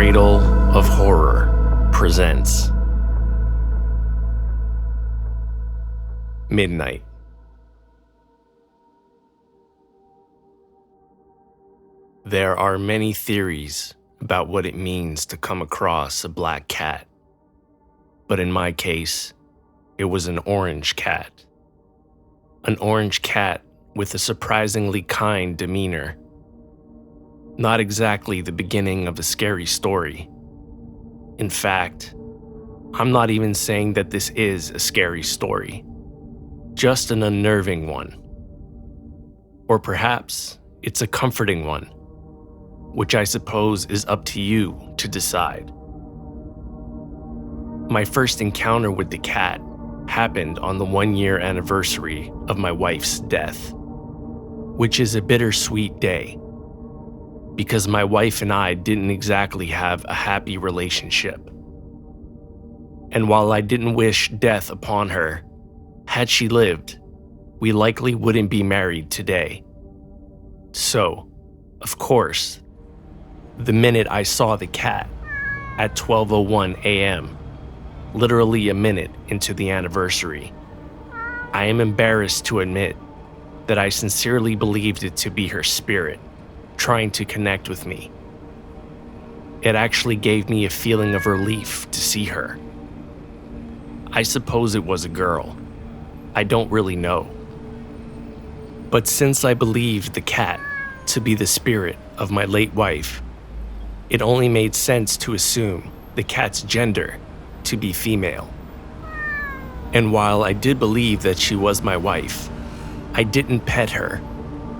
Cradle of Horror presents Midnight. There are many theories about what it means to come across a black cat, but in my case, it was an orange cat. An orange cat with a surprisingly kind demeanor. Not exactly the beginning of a scary story. In fact, I'm not even saying that this is a scary story, just an unnerving one. Or perhaps it's a comforting one, which I suppose is up to you to decide. My first encounter with the cat happened on the 1-year anniversary of my wife's death, which is a bittersweet day, because my wife and I didn't exactly have a happy relationship. And while I didn't wish death upon her, had she lived, we likely wouldn't be married today. So, of course, the minute I saw the cat at 12:01 a.m., literally a minute into the anniversary, I am embarrassed to admit that I sincerely believed it to be her spirit trying to connect with me. It actually gave me a feeling of relief to see her. I suppose it was a girl. I don't really know. But since I believed the cat to be the spirit of my late wife, it only made sense to assume the cat's gender to be female. And while I did believe that she was my wife, I didn't pet her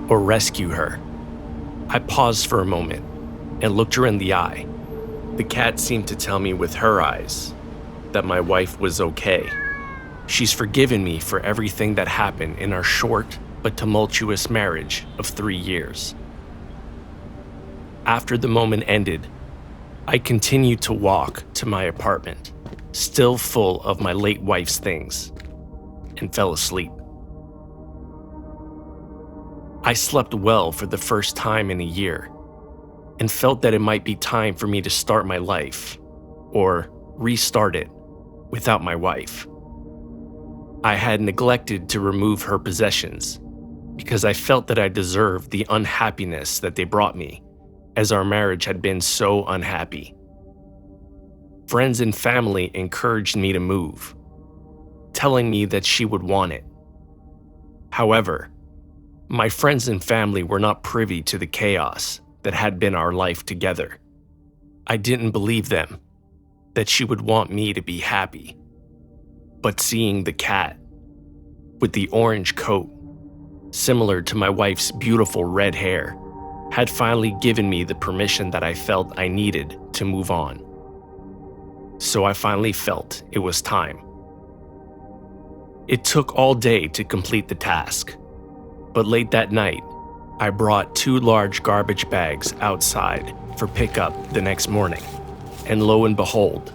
or rescue her. I paused for a moment and looked her in the eye. The cat seemed to tell me with her eyes that my wife was okay. She's forgiven me for everything that happened in our short but tumultuous marriage of 3 years. After the moment ended, I continued to walk to my apartment, still full of my late wife's things, and fell asleep. I slept well for the first time in a year, and felt that it might be time for me to start my life, or restart it, without my wife. I had neglected to remove her possessions, because I felt that I deserved the unhappiness that they brought me, as our marriage had been so unhappy. Friends and family encouraged me to move, telling me that she would want it. However, my friends and family were not privy to the chaos that had been our life together. I didn't believe them, that she would want me to be happy. But seeing the cat, with the orange coat, similar to my wife's beautiful red hair, had finally given me the permission that I felt I needed to move on. So I finally felt it was time. It took all day to complete the task, but late that night, I brought 2 large garbage bags outside for pickup the next morning, and lo and behold,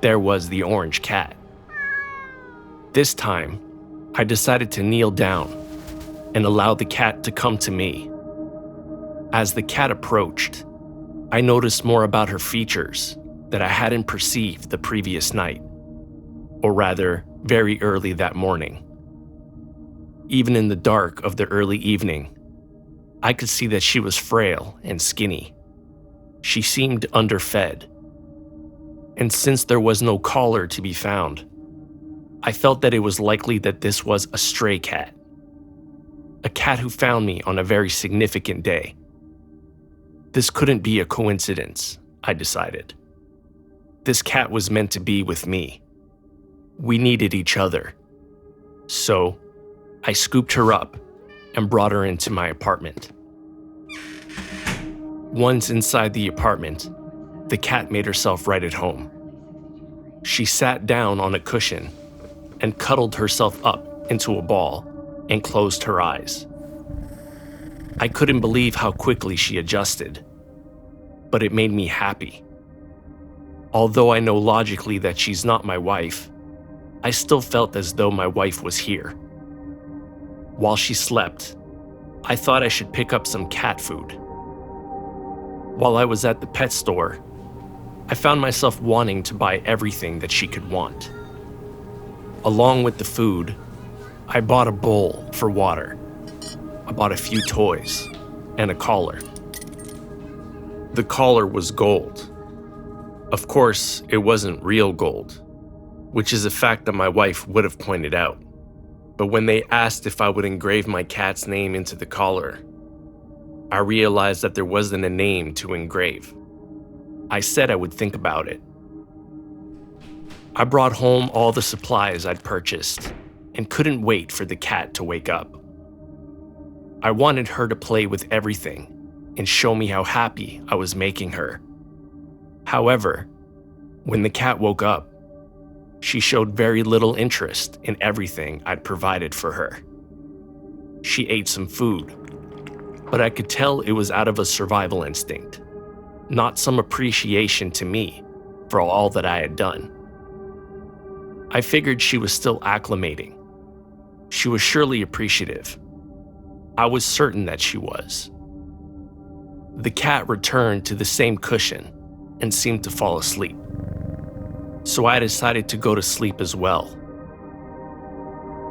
there was the orange cat. This time, I decided to kneel down and allow the cat to come to me. As the cat approached, I noticed more about her features that I hadn't perceived the previous night, or rather, very early that morning. Even in the dark of the early evening, I could see that she was frail and skinny. She seemed underfed. And since there was no collar to be found, I felt that it was likely that this was a stray cat. A cat who found me on a very significant day. This couldn't be a coincidence, I decided. This cat was meant to be with me. We needed each other. So, I scooped her up and brought her into my apartment. Once inside the apartment, the cat made herself right at home. She sat down on a cushion and cuddled herself up into a ball and closed her eyes. I couldn't believe how quickly she adjusted, but it made me happy. Although I know logically that she's not my wife, I still felt as though my wife was here. While she slept, I thought I should pick up some cat food. While I was at the pet store, I found myself wanting to buy everything that she could want. Along with the food, I bought a bowl for water. I bought a few toys and a collar. The collar was gold. Of course, it wasn't real gold, which is a fact that my wife would have pointed out. But when they asked if I would engrave my cat's name into the collar, I realized that there wasn't a name to engrave. I said I would think about it. I brought home all the supplies I'd purchased and couldn't wait for the cat to wake up. I wanted her to play with everything and show me how happy I was making her. However, when the cat woke up, she showed very little interest in everything I'd provided for her. She ate some food, but I could tell it was out of a survival instinct, not some appreciation to me for all that I had done. I figured she was still acclimating. She was surely appreciative. I was certain that she was. The cat returned to the same cushion and seemed to fall asleep. So I decided to go to sleep as well.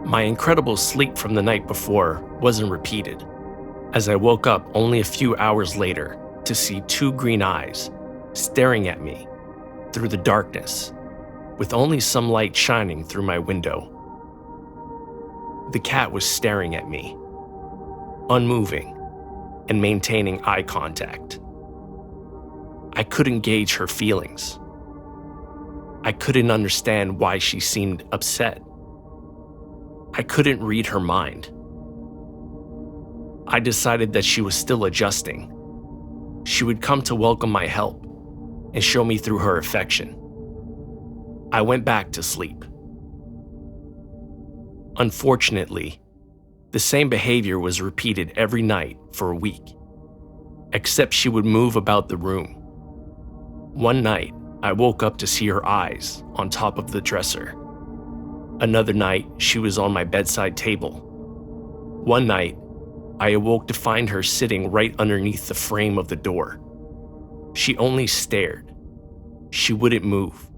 My incredible sleep from the night before wasn't repeated, as I woke up only a few hours later to see two green eyes staring at me through the darkness, with only some light shining through my window. The cat was staring at me, unmoving and maintaining eye contact. I couldn't gauge her feelings. I couldn't understand why she seemed upset. I couldn't read her mind. I decided that she was still adjusting. She would come to welcome my help and show me through her affection. I went back to sleep. Unfortunately, the same behavior was repeated every night for a week, except she would move about the room. One night, I woke up to see her eyes on top of the dresser. Another night, she was on my bedside table. One night, I awoke to find her sitting right underneath the frame of the door. She only stared. She wouldn't move.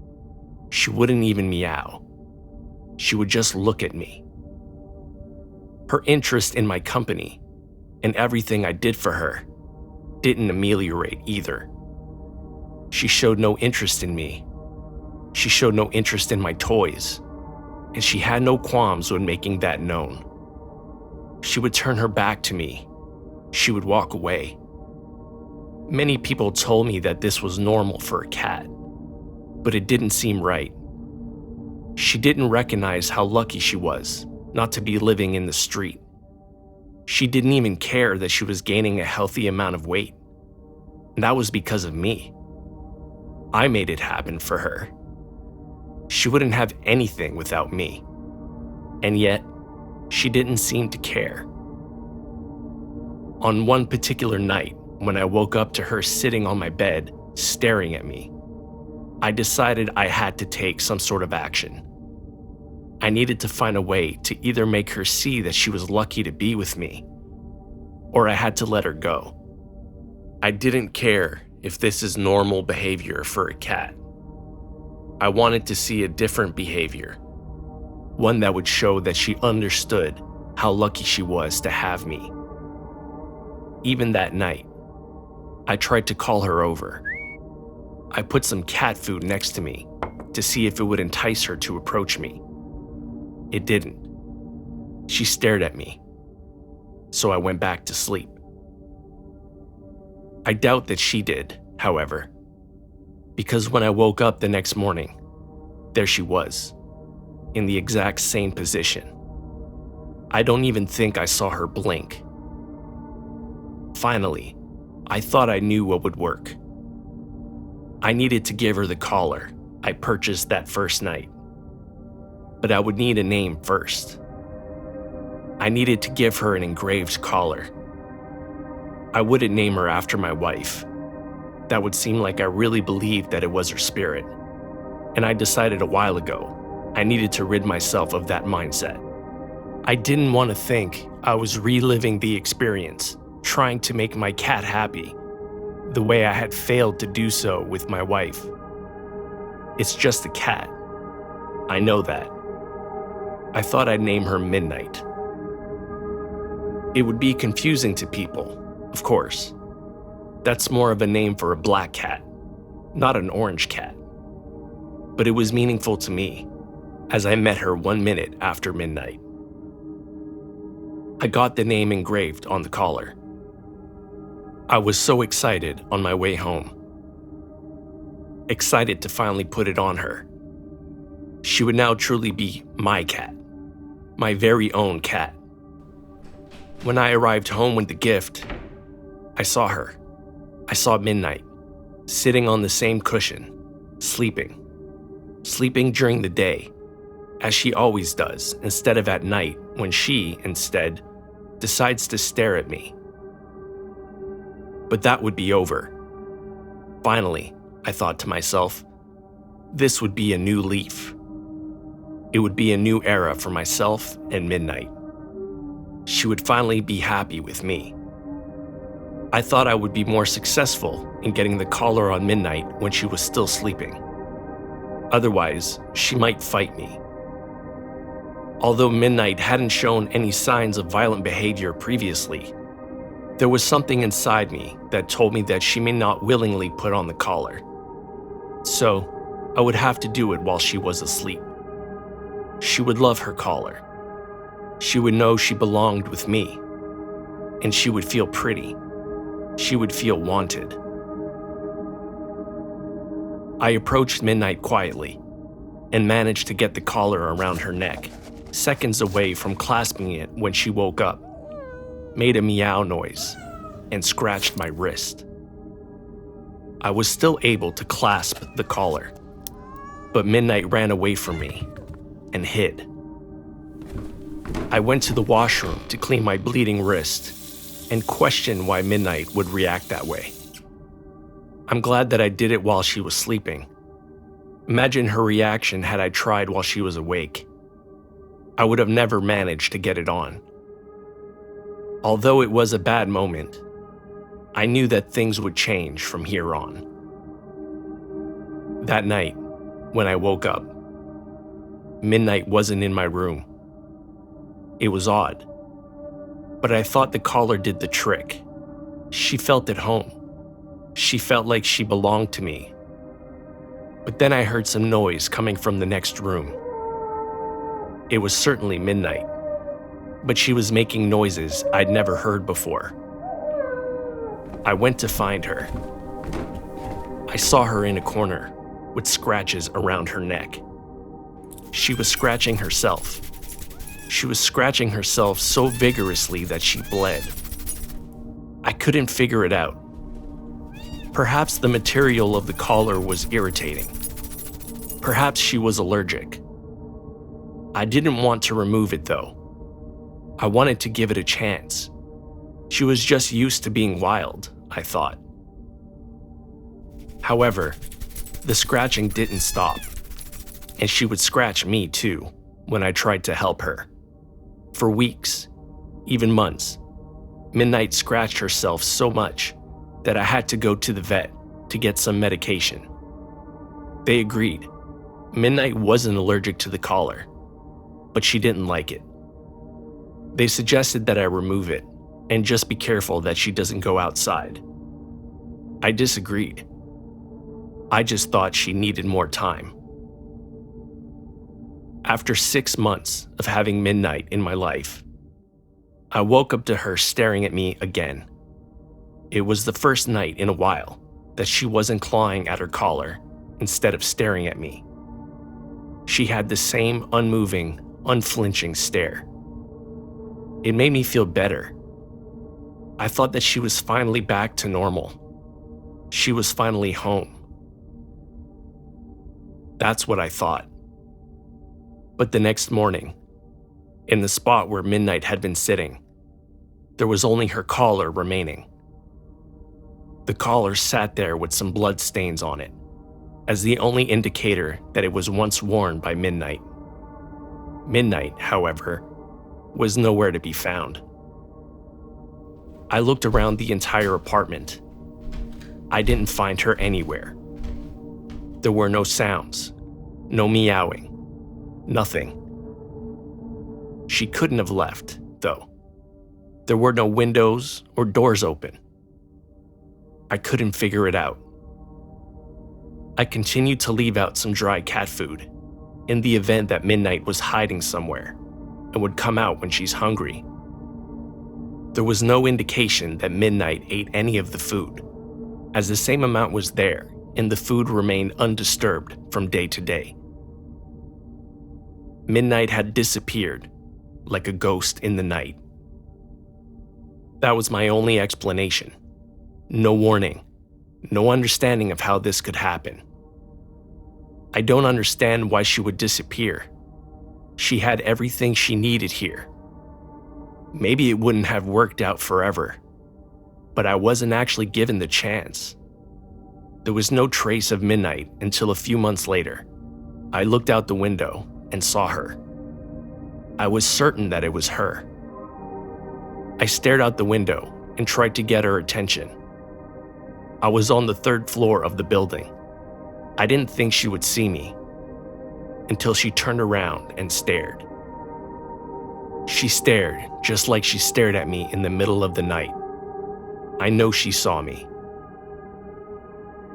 She wouldn't even meow. She would just look at me. Her interest in my company and everything I did for her didn't ameliorate either. She showed no interest in me. She showed no interest in my toys, and she had no qualms when making that known. She would turn her back to me. She would walk away. Many people told me that this was normal for a cat, but it didn't seem right. She didn't recognize how lucky she was not to be living in the street. She didn't even care that she was gaining a healthy amount of weight. And that was because of me. I made it happen for her. She wouldn't have anything without me. And yet, she didn't seem to care. On one particular night, when I woke up to her sitting on my bed, staring at me, I decided I had to take some sort of action. I needed to find a way to either make her see that she was lucky to be with me, or I had to let her go. I didn't care if this is normal behavior for a cat. I wanted to see a different behavior, one that would show that she understood how lucky she was to have me. Even that night, I tried to call her over. I put some cat food next to me to see if it would entice her to approach me. It didn't. She stared at me, so I went back to sleep. I doubt that she did, however, because when I woke up the next morning, there she was, in the exact same position. I don't even think I saw her blink. Finally, I thought I knew what would work. I needed to give her the collar I purchased that first night. But I would need a name first. I needed to give her an engraved collar. I wouldn't name her after my wife. That would seem like I really believed that it was her spirit. And I decided a while ago I needed to rid myself of that mindset. I didn't want to think I was reliving the experience, trying to make my cat happy, the way I had failed to do so with my wife. It's just a cat. I know that. I thought I'd name her Midnight. It would be confusing to people, of course. That's more of a name for a black cat, not an orange cat. But it was meaningful to me, as I met her 1 minute after midnight. I got the name engraved on the collar. I was so excited on my way home. Excited to finally put it on her. She would now truly be my cat, my very own cat. When I arrived home with the gift, I saw her. I saw Midnight, sitting on the same cushion, sleeping. Sleeping during the day, as she always does, instead of at night when she, instead, decides to stare at me. But that would be over. Finally, I thought to myself, this would be a new leaf. It would be a new era for myself and Midnight. She would finally be happy with me. I thought I would be more successful in getting the collar on Midnight when she was still sleeping. Otherwise, she might fight me. Although Midnight hadn't shown any signs of violent behavior previously, there was something inside me that told me that she may not willingly put on the collar. So, I would have to do it while she was asleep. She would love her collar. She would know she belonged with me. And she would feel pretty. She would feel wanted. I approached Midnight quietly and managed to get the collar around her neck, seconds away from clasping it when she woke up, made a meow noise, and scratched my wrist. I was still able to clasp the collar, but Midnight ran away from me and hid. I went to the washroom to clean my bleeding wrist and questioned why Midnight would react that way. I'm glad that I did it while she was sleeping. Imagine her reaction had I tried while she was awake. I would have never managed to get it on. Although it was a bad moment, I knew that things would change from here on. That night, when I woke up, Midnight wasn't in my room. It was odd, but I thought the collar did the trick. She felt at home. She felt like she belonged to me. But then I heard some noise coming from the next room. It was certainly Midnight, but she was making noises I'd never heard before. I went to find her. I saw her in a corner with scratches around her neck. She was scratching herself. She was scratching herself so vigorously that she bled. I couldn't figure it out. Perhaps the material of the collar was irritating. Perhaps she was allergic. I didn't want to remove it though. I wanted to give it a chance. She was just used to being wild, I thought. However, the scratching didn't stop, and she would scratch me too when I tried to help her. For weeks, even months, Midnight scratched herself so much that I had to go to the vet to get some medication. They agreed. Midnight wasn't allergic to the collar, but she didn't like it. They suggested that I remove it and just be careful that she doesn't go outside. I disagreed. I just thought she needed more time. After 6 months of having Midnight in my life, I woke up to her staring at me again. It was the first night in a while that she wasn't clawing at her collar instead of staring at me. She had the same unmoving, unflinching stare. It made me feel better. I thought that she was finally back to normal. She was finally home. That's what I thought. But the next morning, in the spot where Midnight had been sitting, there was only her collar remaining. The collar sat there with some blood stains on it, as the only indicator that it was once worn by Midnight. Midnight, however, was nowhere to be found. I looked around the entire apartment. I didn't find her anywhere. There were no sounds, no meowing, nothing. She couldn't have left, though. There were no windows or doors open. I couldn't figure it out. I continued to leave out some dry cat food in the event that Midnight was hiding somewhere and would come out when she's hungry. There was no indication that Midnight ate any of the food, as the same amount was there and the food remained undisturbed from day to day. Midnight had disappeared like a ghost in the night. That was my only explanation. No warning, no understanding of how this could happen. I don't understand why she would disappear. She had everything she needed here. Maybe it wouldn't have worked out forever, but I wasn't actually given the chance. There was no trace of Midnight until a few months later. I looked out the window and saw her. I was certain that it was her. I stared out the window and tried to get her attention. I was on the 3rd floor of the building. I didn't think she would see me until she turned around and stared. She stared just like she stared at me in the middle of the night. I know she saw me.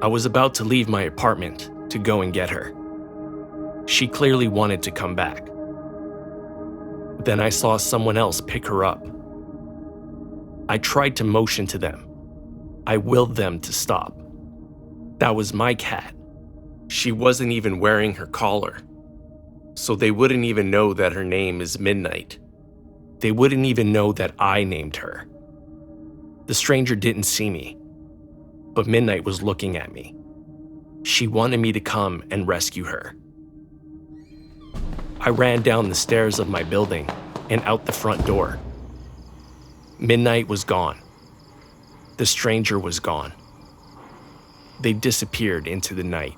I was about to leave my apartment to go and get her. She clearly wanted to come back. Then I saw someone else pick her up. I tried to motion to them. I willed them to stop. That was my cat. She wasn't even wearing her collar, so they wouldn't even know that her name is Midnight. They wouldn't even know that I named her. The stranger didn't see me, but Midnight was looking at me. She wanted me to come and rescue her. I ran down the stairs of my building and out the front door. Midnight was gone. The stranger was gone. They disappeared into the night.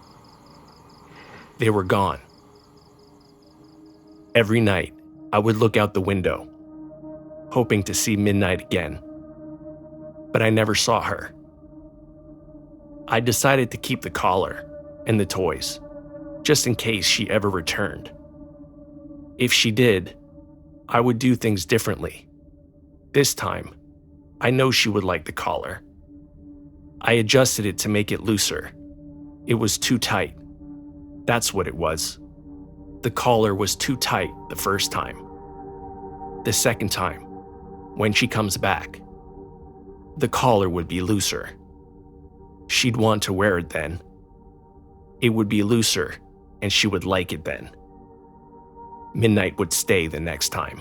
They were gone. Every night, I would look out the window, hoping to see Midnight again. But I never saw her. I decided to keep the collar and the toys, just in case she ever returned. If she did, I would do things differently. This time, I know she would like the collar. I adjusted it to make it looser. It was too tight. That's what it was. The collar was too tight the first time. The second time, when she comes back, the collar would be looser. She'd want to wear it then. It would be looser, and she would like it then. Midnight would stay the next time.